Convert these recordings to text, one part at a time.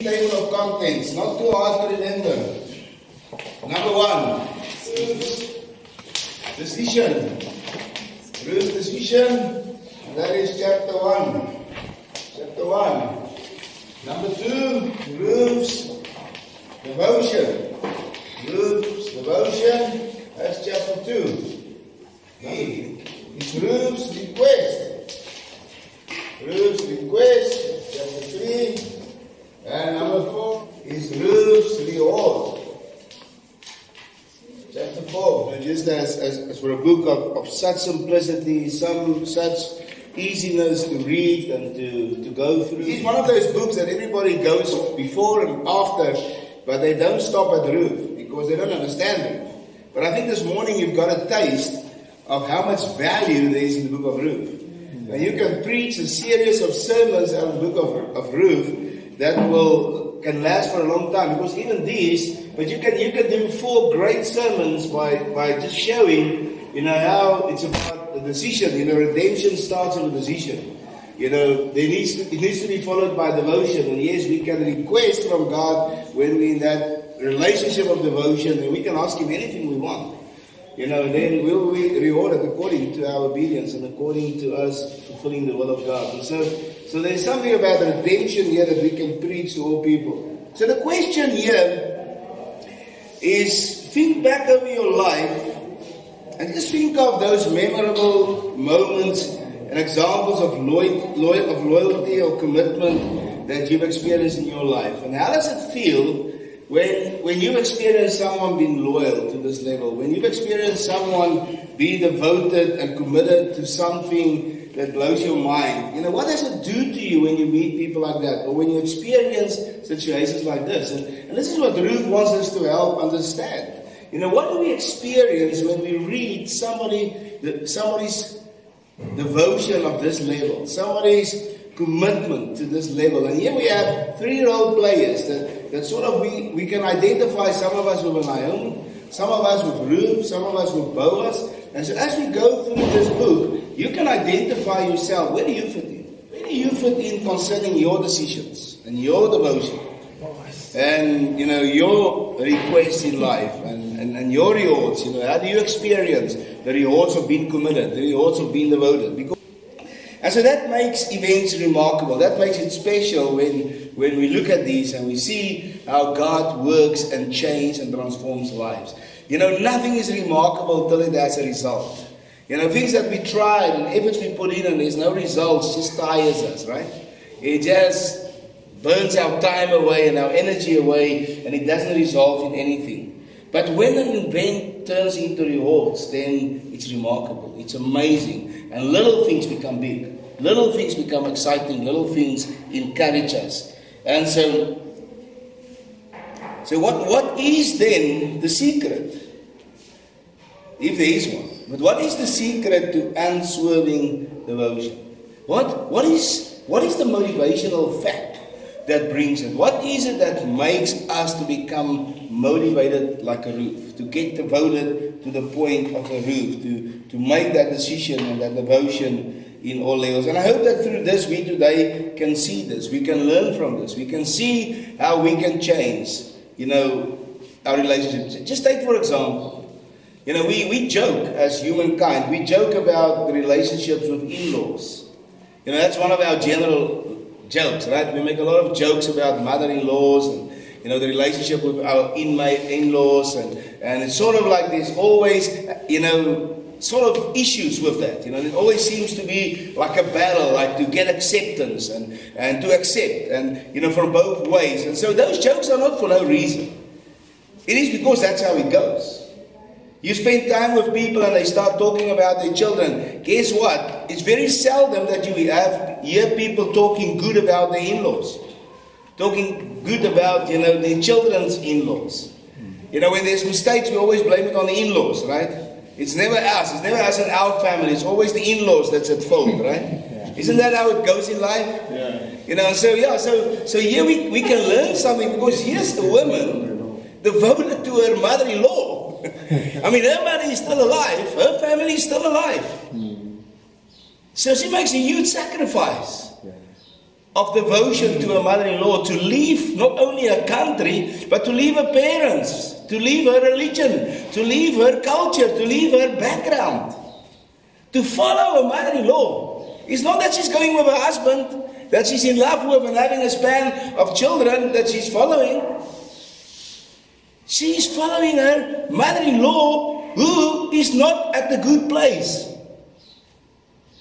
Table of contents, not too hard to remember. Number 1, decision. Ruth's decision, and that is chapter 1. Chapter 1. Number 2, Ruth's devotion. Ruth's devotion, that's chapter 2. It's Ruth's request. Ruth's request, chapter 3. And number 4 is Ruth's reward. Chapter 4. Just as for a book of such simplicity, such easiness to read and to go through. It's one of those books that everybody goes before and after, but they don't stop at Ruth because they don't understand Ruth. But I think this morning you've got a taste of how much value there is in the book of Ruth. And you can preach a series of sermons out of the book of Ruth that can last for a long time, because even these, but you can do 4 great sermons by just showing, how it's about the decision. Redemption starts with a decision. It needs to be followed by devotion. And yes, we can request from God when we're in that relationship of devotion, and we can ask Him anything we want. Then will we reward it according to our obedience and according to us fulfilling the will of God. And so there's something about redemption here that we can preach to all people. So the question here is, think back over your life and just think of those memorable moments and examples of loyalty or commitment that you've experienced in your life. And how does it feel when you've experienced someone being loyal to this level, when you've experienced someone be devoted and committed to something that blows your mind? What does it do to you when you meet people like that, or when you experience situations like this? And this is what Ruth wants us to help understand. What do we experience when we read somebody's devotion of this level, somebody's commitment to this level? And here we have 3 role players that sort of we can identify, some of us with Naomi, some of us with Ruth, some of us with Boaz. And so as we go through this book, you can identify yourself. Where do you fit in? Where do you fit in concerning your decisions and your devotion? And, your requests in life and your rewards. How do you experience the rewards of being committed, the rewards of being devoted? And so that makes events remarkable. That makes it special when we look at these and we see how God works and changes and transforms lives. Nothing is remarkable till it has a result. Things that we tried and efforts we put in and there's no results just tires us, right? It just burns our time away and our energy away, and it doesn't result in anything. But when an event turns into rewards, then it's remarkable. It's amazing. And little things become big. Little things become exciting. Little things encourage us. And so what is then the secret? If there is one. But what is the secret to unswerving devotion? What is the motivational fact that brings it? What is it that makes us to become motivated like a Ruth? To get devoted to the point of a Ruth, to make that decision and that devotion in all levels. And I hope that through this we today can see this. We can learn from this. We can see how we can change, our relationships. Just take for example, we joke as humankind. We joke about the relationships with in-laws. That's one of our general jokes, right? We make a lot of jokes about mother-in-laws and, the relationship with our in-laws. And it's sort of like there's always, sort of issues with that. It always seems to be like a battle, like to get acceptance and to accept, and, from both ways. And so those jokes are not for no reason. It is because that's how it goes. You spend time with people and they start talking about their children. Guess what? It's very seldom that you hear people talking good about their in-laws. Talking good about, their children's in-laws. When there's mistakes, we always blame it on the in-laws, right? It's never us. It's never us and our family. It's always the in-laws that's at fault, right? Yeah. Isn't that how it goes in life? Yeah. So here we can learn something, because here's a woman devoted to her mother-in-law. I mean, her mother is still alive. Her family is still alive. So she makes a huge sacrifice of devotion to a mother-in-law, to leave not only her country, but to leave her parents, to leave her religion, to leave her culture, to leave her background, to follow a mother-in-law. It's not that she's going with her husband, that she's in love with and having a span of children that she's following. She's following her mother-in-law who is not at the good place.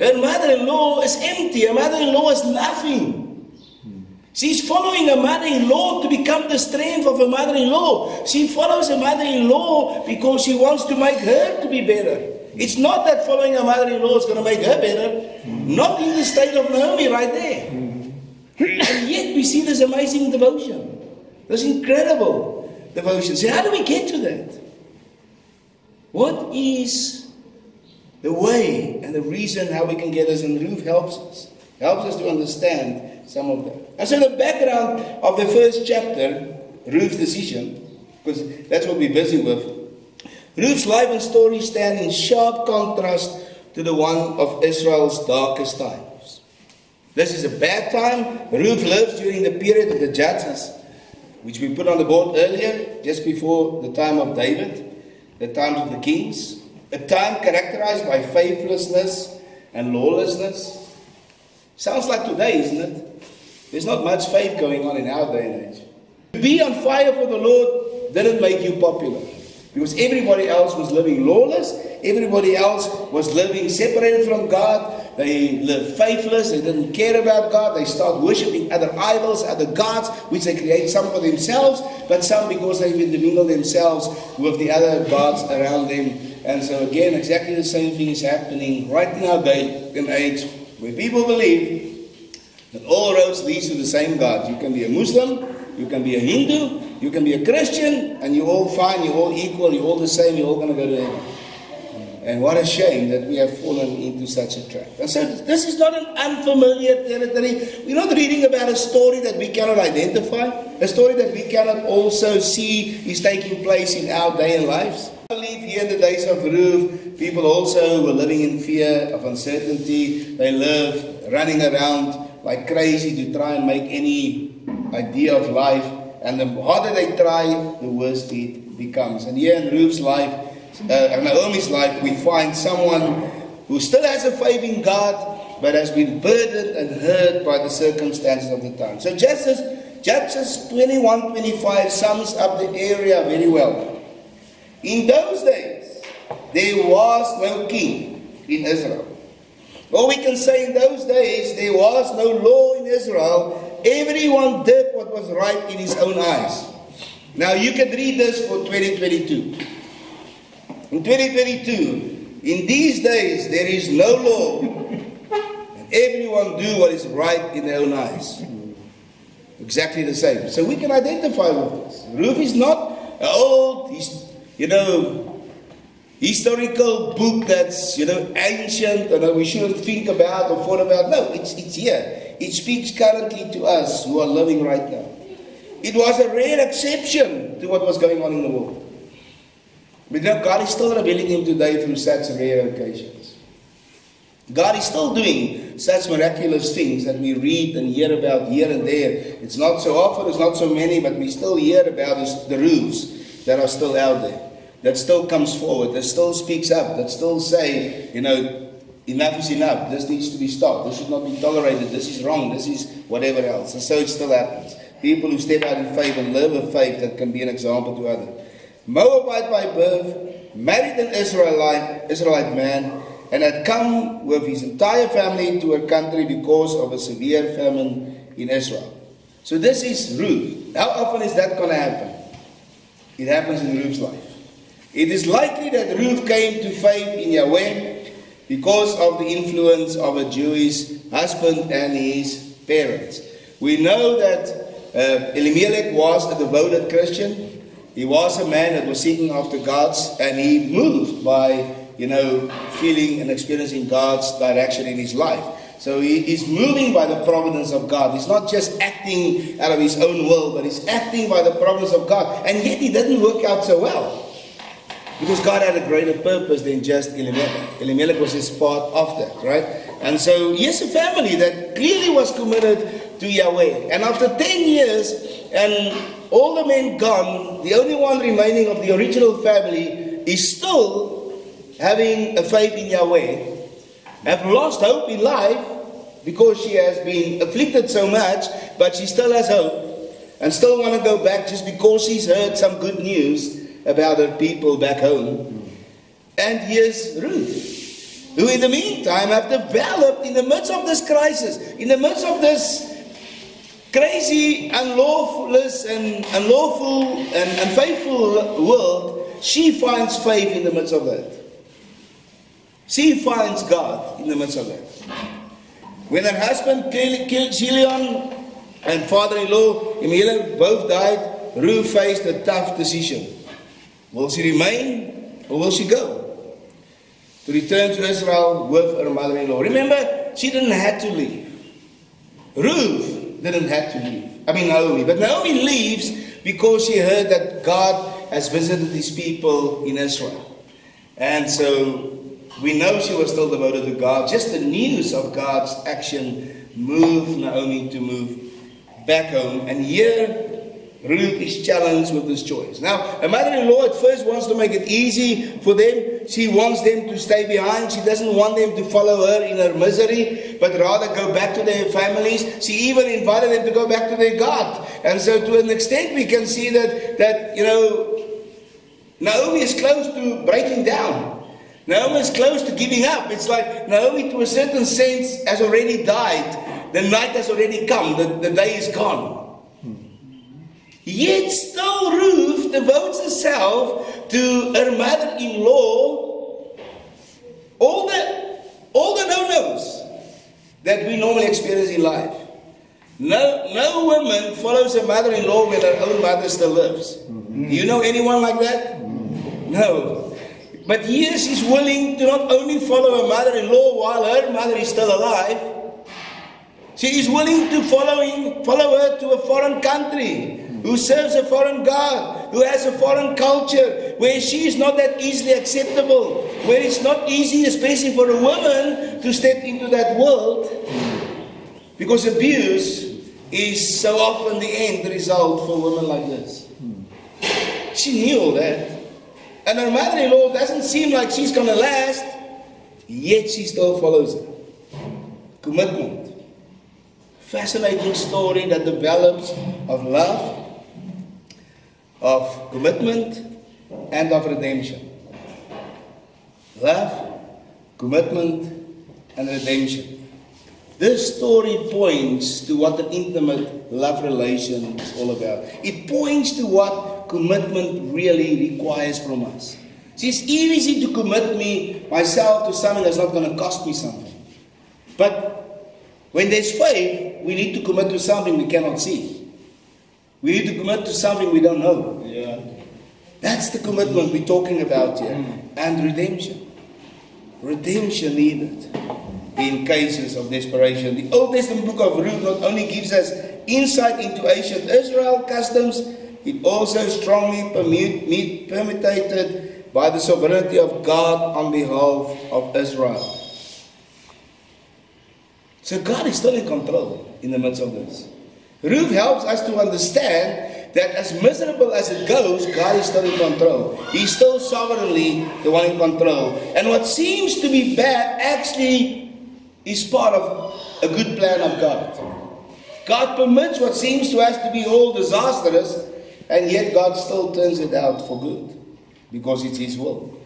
Her mother-in-law is empty. Her mother-in-law is nothing. She's following her mother-in-law to become the strength of her mother-in-law. She follows her mother-in-law because she wants to make her to be better. It's not that following her mother-in-law is going to make her better. Not in the state of Naomi right there. And yet we see this amazing devotion. This incredible devotion. So how do we get to that? What is the way and the reason how we can get this? And Ruth helps us to understand some of that. And so the background of the first chapter, Ruth's decision, because that's what we're busy with. Ruth's life and story stand in sharp contrast to the one of Israel's darkest times. This is a bad time. Ruth lives during the period of the Judges, which we put on the board earlier, just before the time of David, the times of the kings. A time characterized by faithlessness and lawlessness. Sounds like today, isn't it? There's not much faith going on in our day and age. To be on fire for the Lord didn't make you popular. Because everybody else was living lawless. Everybody else was living separated from God. They lived faithless. They didn't care about God. They start worshipping other idols, other gods, which they create, some for themselves, but some because they've intermingled themselves with the other gods around them. And so again, exactly the same thing is happening right in our day and age, where people believe that all roads lead to the same God. You can be a Muslim, you can be a Hindu, you can be a Christian, and you're all fine, you're all equal, you're all the same, you're all going to go to heaven. And what a shame that we have fallen into such a trap. And so this is not an unfamiliar territory. We're not reading about a story that we cannot identify, a story that we cannot also see is taking place in our day and lives. I believe here in the days of Ruth, people also were living in fear of uncertainty. They lived running around like crazy to try and make any idea of life. And the harder they try, the worse it becomes. And here in Ruth's life, Naomi's life, we find someone who still has a faith in God, but has been burdened and hurt by the circumstances of the time. So Judges 21:25 sums up the area very well. In those days, there was no king in Israel. Or we can say in those days, there was no law in Israel. Everyone did what was right in his own eyes. Now you can read this for 2022. In 2022, in these days, there is no law. And everyone do what is right in their own eyes. Exactly the same. So we can identify with this. Ruth is not an old, historical book that's, ancient and that we shouldn't think about or thought about. No, it's here. It speaks currently to us who are living right now. It was a rare exception to what was going on in the world. But God is still revealing Him today through such rare occasions. God is still doing such miraculous things that we read and hear about here and there. It's not so often, it's not so many, but we still hear about the Ruths that are still out there, that still comes forward, that still speaks up, that still say, enough is enough, this needs to be stopped, this should not be tolerated, this is wrong, this is whatever else. And so it still happens. People who step out in faith and live a faith that can be an example to others. Moabite by birth, married an Israelite man, and had come with his entire family to her country because of a severe famine in Israel. So this is Ruth. How often is that going to happen? It happens in Ruth's life. It is likely that Ruth came to faith in Yahweh because of the influence of a Jewish husband and his parents. We know that Elimelech was a devoted Christian. He was a man that was seeking after God's, and he moved by, feeling and experiencing God's direction in his life. So he is moving by the providence of God. He's not just acting out of his own will, but he's acting by the providence of God. And yet he didn't work out so well, because God had a greater purpose than just Elimelech. Elimelech was just part of that, right? And so, yes, a family that clearly was committed to Yahweh. And after 10 years, and all the men gone, the only one remaining of the original family is still having a faith in Yahweh, have lost hope in life because she has been afflicted so much, but she still has hope and still want to go back just because she's heard some good news about her people back home. And here's Ruth, who in the meantime have developed in the midst of this crisis, in the midst of this crazy, unlawful and unfaithful world, she finds faith in the midst of that. She finds God in the midst of that. When her husband killed Chilion and father-in-law Emilia both died, Ruth faced a tough decision. Will she remain or will she go? To return to Israel with her mother-in-law. Remember, she didn't have to leave. Ruth didn't have to leave. Naomi. But Naomi leaves because she heard that God has visited his people in Israel. And so we know she was still devoted to God. Just the news of God's action moved Naomi to move back home. And here Ruth is challenged with this choice. Now, her mother-in-law at first wants to make it easy for them. She wants them to stay behind. She doesn't want them to follow her in her misery, but rather go back to their families. She even invited them to go back to their God. And so to an extent we can see that Naomi is close to breaking down. Naomi is close to giving up. It's like Naomi, to a certain sense, has already died. The night has already come. The day is gone. Yet still Ruth devotes herself to her mother-in-law. All the no-nos that we normally experience in life. No woman follows her mother-in-law when her own mother still lives. Do you know anyone like that? No. But here she's willing to not only follow her mother-in-law while her mother is still alive, she is willing to follow her to a foreign country, who serves a foreign God, who has a foreign culture, where she is not that easily acceptable, where it's not easy, especially for a woman, to step into that world, because abuse is so often the end result for women like this. She knew all that. And her mother-in-law doesn't seem like she's going to last, yet she still follows her. Commitment. Fascinating story that develops of love, of commitment, and of redemption. Love, commitment, and redemption. This story points to what an intimate love relation is all about. It points to what commitment really requires from us. See, it's easy to commit myself to something that's not going to cost me something. But when there's faith, we need to commit to something we cannot see. We need to commit to something we don't know. Yeah. That's the commitment we're talking about here. And redemption. Redemption needed in cases of desperation. The Old Testament book of Ruth not only gives us insight into ancient Israel customs, it also strongly permeated by the sovereignty of God on behalf of Israel. So God is still in control in the midst of this. Ruth helps us to understand that as miserable as it goes, God is still in control. He's still sovereignly the one in control. And what seems to be bad actually is part of a good plan of God. God permits what seems to us to be all disastrous, and yet God still turns it out for good, because it's His will.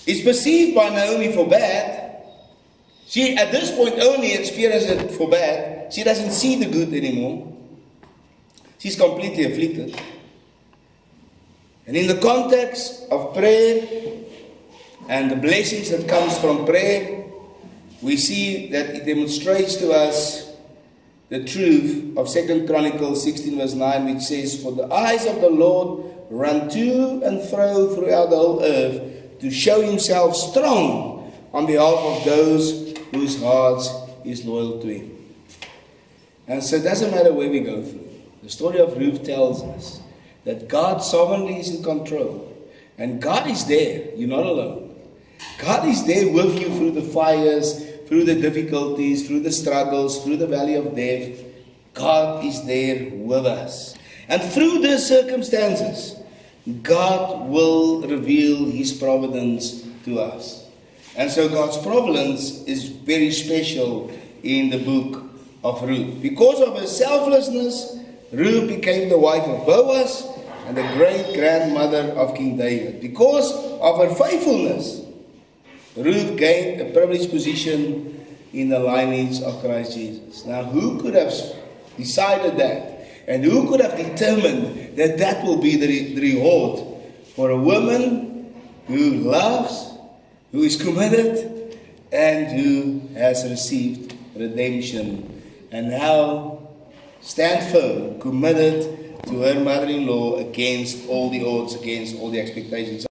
It's perceived by Naomi for bad. She at this point only experienced it for bad. She doesn't see the good anymore. She's completely afflicted. And in the context of prayer and the blessings that comes from prayer, we see that it demonstrates to us the truth of 2 Chronicles 16 verse 9, which says, "For the eyes of the Lord run to and fro throughout the whole earth to show Himself strong on behalf of those whose hearts is loyal to Him." And so it doesn't matter where we go through. The story of Ruth tells us that God sovereignly is in control. And God is there. You're not alone. God is there with you through the fires, through the difficulties, through the struggles, through the valley of death. God is there with us. And through these circumstances, God will reveal His providence to us. And so God's providence is very special in the book of Ruth. Because of her selflessness, Ruth became the wife of Boaz and the great-grandmother of King David. Because of her faithfulness, Ruth gained a privileged position in the lineage of Christ Jesus. Now, who could have decided that? And who could have determined that that will be the reward for a woman who loves, who is committed, and who has received redemption, and now stand firm, committed to her mother-in-law against all the odds, against all the expectations.